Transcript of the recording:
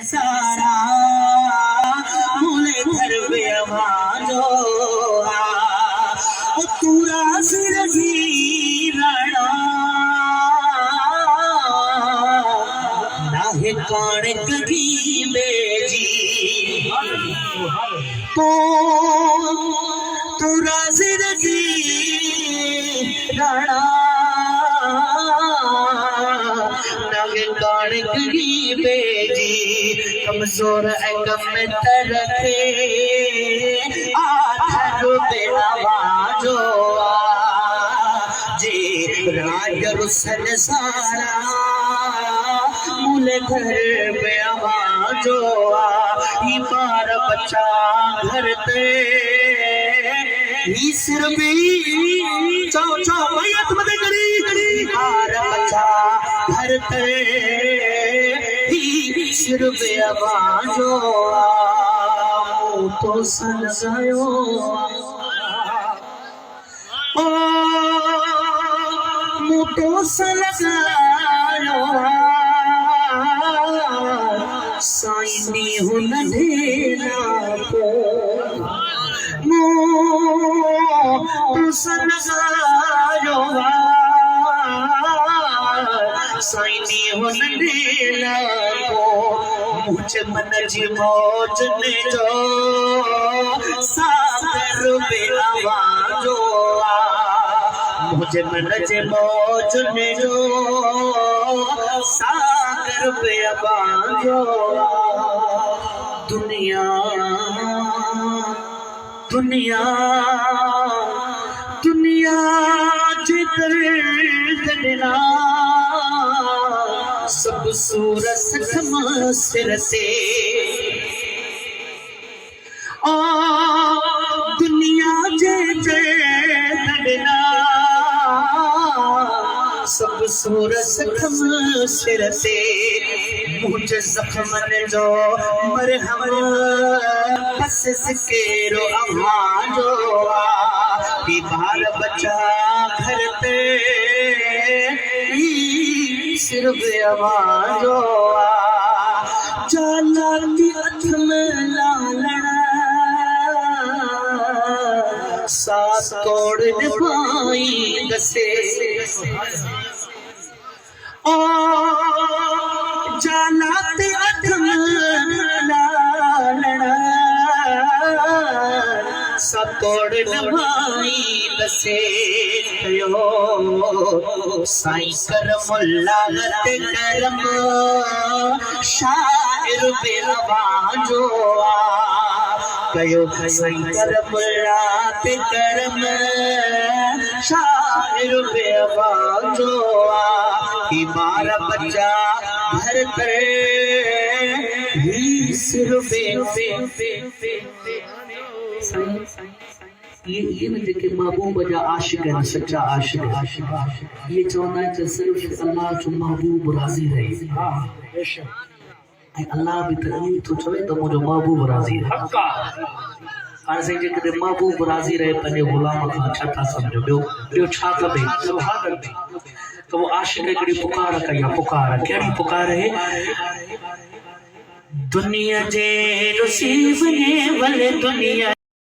सारा मुले घर पे आवाजो तूरा सिर की रणा नाहे कणक की बेजी तो तूरा सिर की रणा नाहे कणक की बेजी कमजोर अंगम में तरखे आधर पे आवाजो जे राज रुसन सारा मुले घर पे आवाजो ही बार बच्चा घर ते ही सिर भी चाओ चाओ मैयत मदे करी बार बच्चा घर ते ही सिर पे आवाजो तो सन गयो ओ मुटो सन गयो साईनी हुन ढेला को मुटो सन गयो साईनी हुन ढेला को मुझे मन जी मौज ने जो सागर पे आवाजो मुझे मन जी मौज ने जो सागर पे आवाजो दुनिया दुनिया दुनिया जिधर गना सब सूरत खमा सिर से ओ दुनिया जे दड़ना सब सूरत खमा सिर से मुझे जख्मन जो मरहम बस सिकेरो आवाजो बार बच्चा घर पे सिर पे आवाजो जाला की अख में लालना साथ तोड़ पाई दसे ओ जाला की अख में लालना साथ तोड़ भाई दसे साईं करम लागत करम शायर पे आवाजो कयो साईं करम लागत करम शायर पे आवाजो ही बार बच्चा घर पे ही सिर पे ये न जेके महबूब जा आशिक है सच्चा आशिक ये चवंदा है कि सिर्फ अल्लाह जो महबूब राजी रहे अल्लाह भी तकलीफ तो चवे तो मुझे महबूब राजी रहे हक्का अर्ज़ जे कदे महबूब राजी रहे पंहिंजे गुलाम खां छा था समझो ॿियो छा कबे सुभान अल्लाह तो वो आशिक हिकिड़ी पुकार कई पुकार कहिड़ी पुकार है दुनिया जे रुसीब ने वल दुनिया